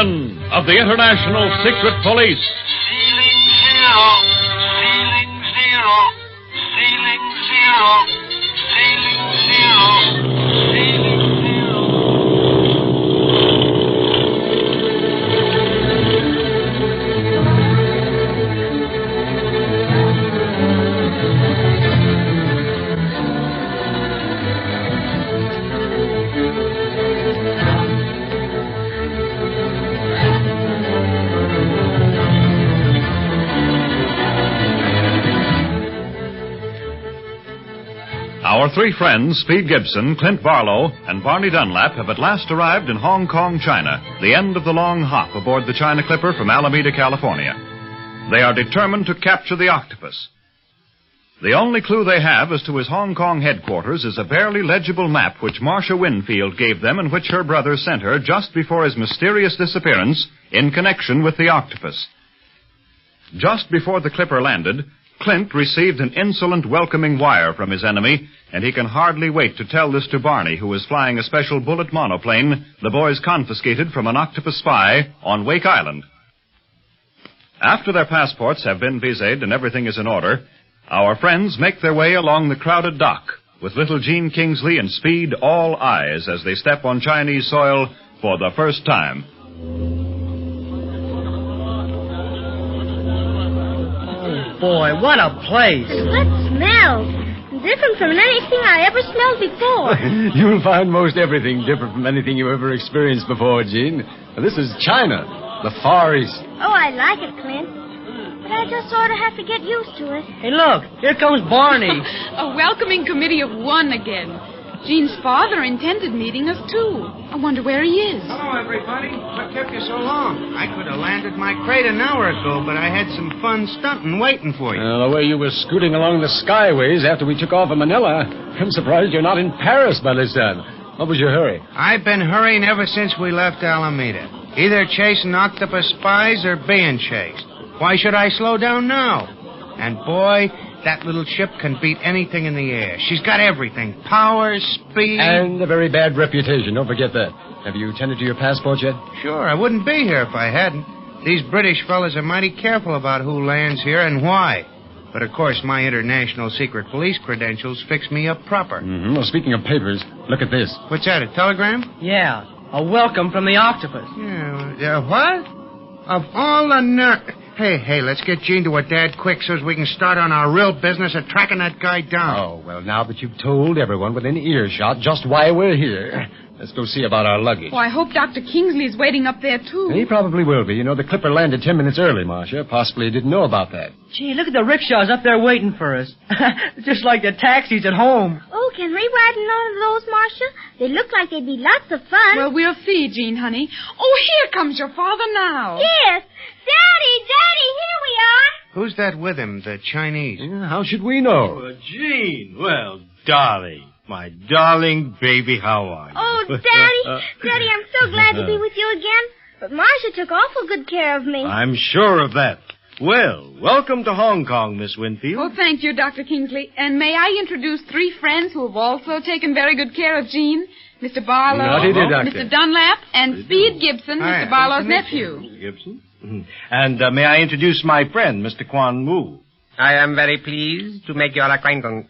Gibson of the International Secret Police. Ceiling zero, ceiling zero, ceiling zero, ceiling zero, ceiling zero. Our three friends, Speed Gibson, Clint Barlow, and Barney Dunlap, have at last arrived in Hong Kong, China, the end of the long hop aboard the China Clipper from Alameda, California. They are determined to capture the octopus. The only clue they have as to his Hong Kong headquarters is a barely legible map which Marcia Winfield gave them and which her brother sent her just before his mysterious disappearance in connection with the octopus. Just before the Clipper landed, Clint received an insolent welcoming wire from his enemy, and he can hardly wait to tell this to Barney, who is flying a special bullet monoplane the boys confiscated from an octopus spy on Wake Island. After their passports have been viséed and everything is in order, our friends make their way along the crowded dock, with little Gene Kingsley and Speed all eyes as they step on Chinese soil for the first time. Boy, what a place. What smells? Different from anything I ever smelled before. You'll find most everything different from anything you ever experienced before, Gene. This is China, the Far East. Oh, I like it, Clint. But I just sort of have to get used to it. Hey, look, here comes Barney. A welcoming committee of one again. Gene's father intended meeting us, too. I wonder where he is. Hello, everybody. What kept you so long? I could have landed my crate an hour ago, but I had some fun stunting waiting for you. The way you were scooting along the skyways after we took off in Manila, I'm surprised you're not in Paris by this time. What was your hurry? I've been hurrying ever since we left Alameda. Either chasing octopus spies or being chased. Why should I slow down now? And boy, that little ship can beat anything in the air. She's got everything. Power, speed. And a very bad reputation. Don't forget that. Have you tended to your passport yet? Sure, I wouldn't be here if I hadn't. These British fellas are mighty careful about who lands here and why. But, of course, my international secret police credentials fix me up proper. Mm-hmm. Well, speaking of papers, look at this. What's that, a telegram? Yeah, a welcome from the octopus. Yeah, what? Of all the Hey, let's get Gene to her dad quick so as we can start on our real business of tracking that guy down. Oh, well, now that you've told everyone within earshot just why we're here, let's go see about our luggage. Oh, I hope Dr. Kingsley's waiting up there, too. He probably will be. You know, the Clipper landed 10 minutes early, Marcia. Possibly didn't know about that. Gee, look at the rickshaws up there waiting for us. Just like the taxis at home. Oh, can we ride in one of those, Marcia? They look like they'd be lots of fun. Well, we'll see, Gene, honey. Oh, here comes your father now. Yes. Daddy, here we are. Who's that with him, the Chinese? Yeah, how should we know? Gene, well, darling, my darling baby, how are you? Oh, Daddy, I'm so glad to be with you again. But Marcia took awful good care of me. I'm sure of that. Well, welcome to Hong Kong, Miss Winfield. Oh, thank you, Dr. Kingsley. And may I introduce three friends who have also taken very good care of Gene? Mr. Barlow, Not he did, Doctor. Mr. Dunlap, and Speed Gibson, Hi. Mr. Barlow's nephew. Mr. Gibson. And may I introduce my friend, Mr. Quan Wu. I am very pleased to make your acquaintance.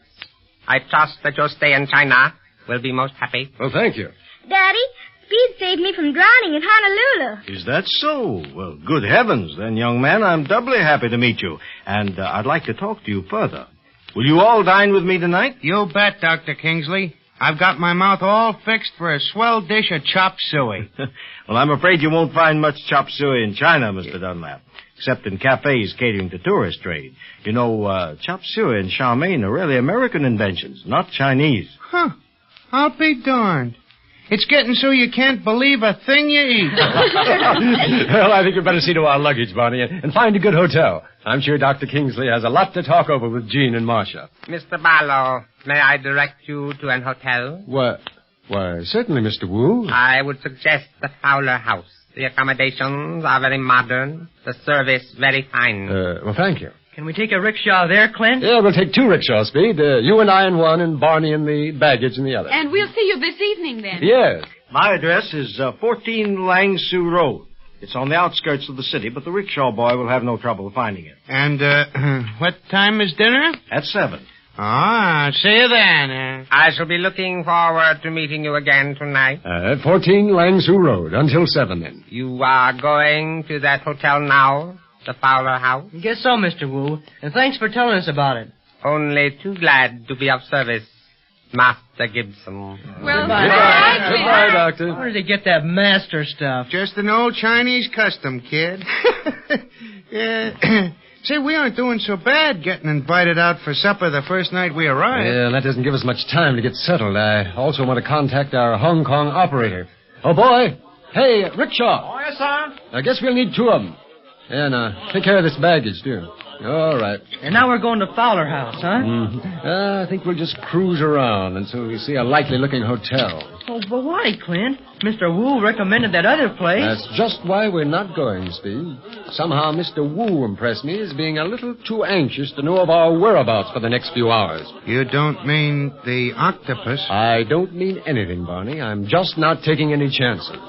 I trust that your stay in China will be most happy. Well, thank you. Daddy, Speed saved me from drowning in Honolulu. Is that so? Well, good heavens. Then, young man, I'm doubly happy to meet you. And I'd like to talk to you further. Will you all dine with me tonight? You bet, Dr. Kingsley. I've got my mouth all fixed for a swell dish of chop suey. Well, I'm afraid you won't find much chop suey in China, Mr. Dunlap, except in cafes catering to tourist trade. You know, chop suey and chow mein are really American inventions, not Chinese. Huh. I'll be darned. It's getting so you can't believe a thing you eat. Well, I think we'd better see to our luggage, Barney, and find a good hotel. I'm sure Dr. Kingsley has a lot to talk over with Gene and Marcia. Mr. Barlow, may I direct you to an hotel? Why, certainly, Mr. Wu. I would suggest the Fowler House. The accommodations are very modern, the service very fine. Well, thank you. Can we take a rickshaw there, Clint? Yeah, we'll take two rickshaws, Speed. You and I in one, and Barney in the baggage in the other. And we'll see you this evening, then. Yes. My address is 14 Lang Su Road. It's on the outskirts of the city, but the rickshaw boy will have no trouble finding it. And, what time is dinner? At 7. Ah, see you then. I shall be looking forward to meeting you again tonight. 14 Langsu Road, until 7 then. You are going to that hotel now, the Fowler House? Guess so, Mr. Wu. And thanks for telling us about it. Only too glad to be of service, Master Gibson. Well, Goodbye, Doctor. Where did he get that master stuff? Just an old Chinese custom, kid. Yeah. Say, we aren't doing so bad getting invited out for supper the first night we arrived. Well, that doesn't give us much time to get settled. I also want to contact our Hong Kong operator. Oh, boy. Hey, rickshaw. Oh, yes, sir. I guess we'll need 2 of them. And take care of this baggage, too. All right. And now we're going to Fowler House, huh? I think we'll just cruise around until we see a likely-looking hotel. Oh, but why, Clint? Mr. Wu recommended that other place. That's just why we're not going, Speed. Somehow Mr. Wu impressed me as being a little too anxious to know of our whereabouts for the next few hours. You don't mean the octopus? I don't mean anything, Barney. I'm just not taking any chances.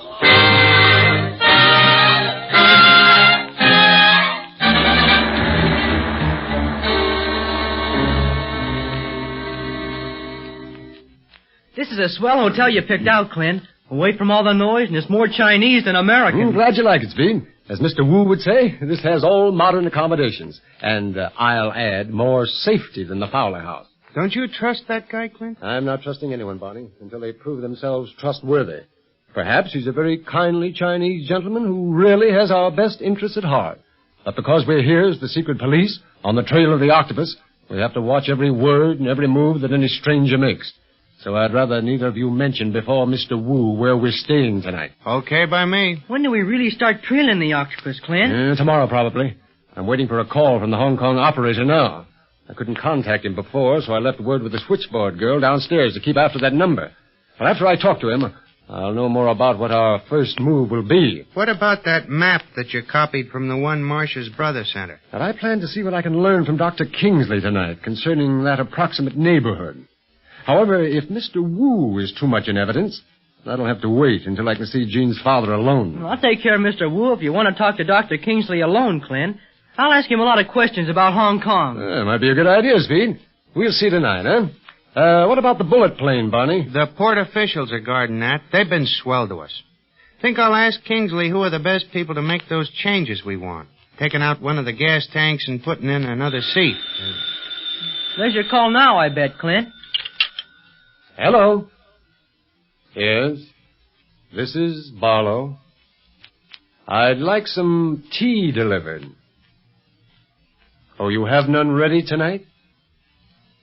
This is a swell hotel you picked out, Clint. Away from all the noise, and it's more Chinese than American. Glad you like it, Speed. As Mr. Wu would say, this has all modern accommodations. And I'll add, more safety than the Fowler House. Don't you trust that guy, Clint? I'm not trusting anyone, Barney, until they prove themselves trustworthy. Perhaps he's a very kindly Chinese gentleman who really has our best interests at heart. But because we're here as the secret police, on the trail of the octopus, we have to watch every word and every move that any stranger makes. So I'd rather neither of you mention before Mr. Wu where we're staying tonight. Okay by me. When do we really start trailing the octopus, Clint? Tomorrow, probably. I'm waiting for a call from the Hong Kong operator now. I couldn't contact him before, so I left word with the switchboard girl downstairs to keep after that number. But after I talk to him, I'll know more about what our first move will be. What about that map that you copied from the one Marcia's brother sent her? And I plan to see what I can learn from Dr. Kingsley tonight concerning that approximate neighborhood. However, if Mr. Wu is too much in evidence, that'll have to wait until I can see Jean's father alone. Well, I'll take care of Mr. Wu if you want to talk to Dr. Kingsley alone, Clint. I'll ask him a lot of questions about Hong Kong. Might be a good idea, Speed. We'll see tonight, huh? What about the bullet plane, Barney? The port officials are guarding that. They've been swell to us. Think I'll ask Kingsley who are the best people to make those changes we want. Taking out one of the gas tanks and putting in another seat. There's your call now, I bet, Clint. Hello. Yes, this is Barlow. I'd like some tea delivered. Oh, you have none ready tonight?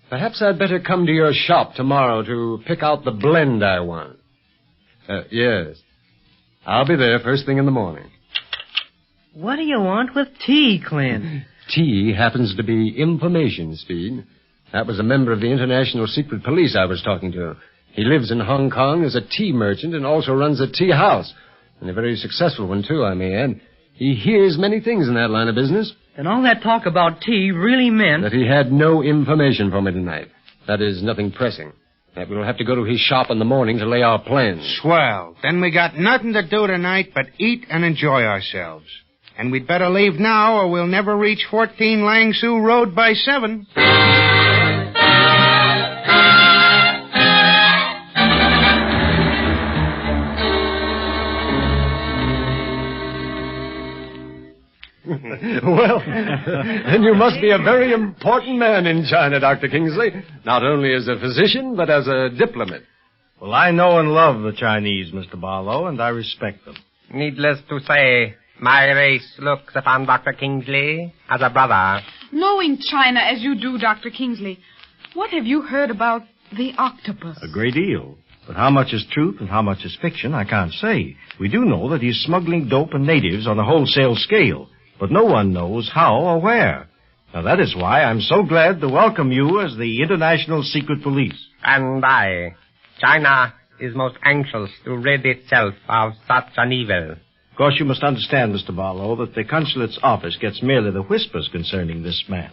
Perhaps I'd better come to your shop tomorrow to pick out the blend I want. Yes. I'll be there first thing in the morning. What do you want with tea, Clint? Tea happens to be information, Speed. That was a member of the International Secret Police I was talking to. He lives in Hong Kong as a tea merchant and also runs a tea house. And a very successful one, too, I may add. He hears many things in that line of business. And all that talk about tea really meant... that he had no information for me tonight. That is, nothing pressing. That we'll have to go to his shop in the morning to lay our plans. Swell. Then we got nothing to do tonight but eat and enjoy ourselves. And we'd better leave now or we'll never reach 14 Langsu Road by 7. Well, then you must be a very important man in China, Dr. Kingsley. Not only as a physician, but as a diplomat. Well, I know and love the Chinese, Mr. Barlow, and I respect them. Needless to say, my race looks upon Dr. Kingsley as a brother. Knowing China as you do, Dr. Kingsley, what have you heard about the octopus? A great deal. But how much is truth and how much is fiction, I can't say. We do know that he's smuggling dope and natives on a wholesale scale. But no one knows how or where. Now, that is why I'm so glad to welcome you as the International Secret Police. And China is most anxious to rid itself of such an evil. Of course, you must understand, Mr. Barlow, that the consulate's office gets merely the whispers concerning this man.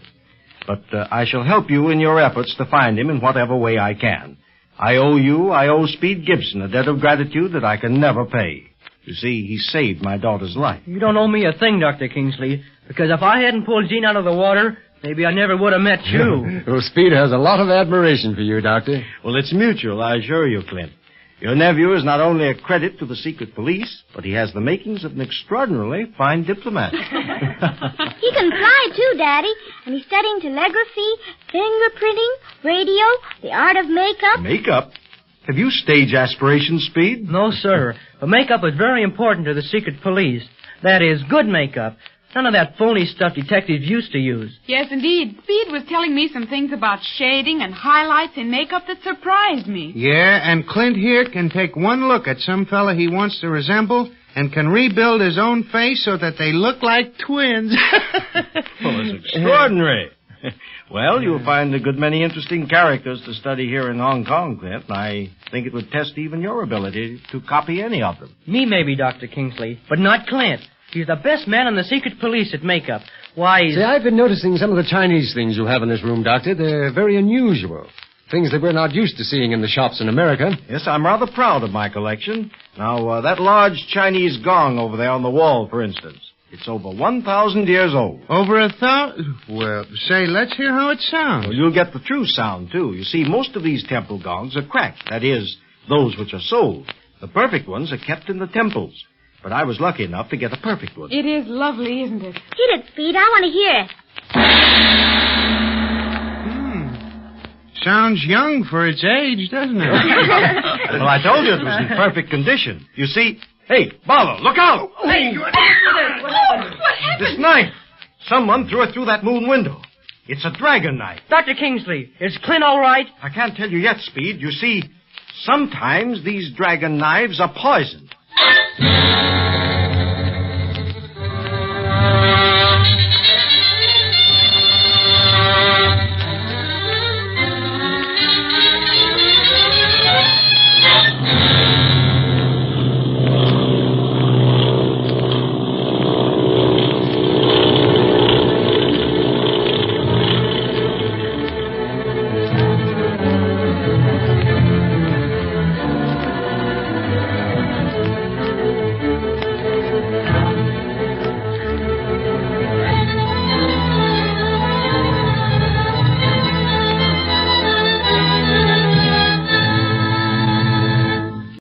But I shall help you in your efforts to find him in whatever way I can. I owe Speed Gibson a debt of gratitude that I can never pay. You see, he saved my daughter's life. You don't owe me a thing, Dr. Kingsley, because if I hadn't pulled Jean out of the water, maybe I never would have met you. Well, Speed has a lot of admiration for you, Doctor. Well, it's mutual, I assure you, Clint. Your nephew is not only a credit to the secret police, but he has the makings of an extraordinarily fine diplomat. He can fly, too, Daddy. And he's studying telegraphy, fingerprinting, radio, the art of makeup. Makeup? Have you stage aspirations, Speed? No, sir. But makeup is very important to the secret police. That is, good makeup. None of that phony stuff detectives used to use. Yes, indeed. Speed was telling me some things about shading and highlights in makeup that surprised me. Yeah, and Clint here can take one look at some fella he wants to resemble and can rebuild his own face so that they look like twins. Well, it's extraordinary. Well, you'll find a good many interesting characters to study here in Hong Kong, Clint. I think it would test even your ability to copy any of them. Me, maybe, Dr. Kingsley, but not Clint. He's the best man in the secret police at makeup. Why, See, I've been noticing some of the Chinese things you have in this room, Doctor. They're very unusual. Things that we're not used to seeing in the shops in America. Yes, I'm rather proud of my collection. Now, that large Chinese gong over there on the wall, for instance. It's over 1,000 years old. Over 1,000? Well, say, let's hear how it sounds. Well, you'll get the true sound, too. You see, most of these temple gongs are cracked. That is, those which are sold. The perfect ones are kept in the temples. But I was lucky enough to get a perfect one. It is lovely, isn't it? Hit it, Speed. I want to hear it. Sounds young for its age, doesn't it? Well, I told you it was in perfect condition. You see... Hey, Barlow, look out! What happened? This knife. Someone threw it through that moon window. It's a dragon knife. Dr. Kingsley, is Clint all right? I can't tell you yet, Speed. You see, sometimes these dragon knives are poisoned.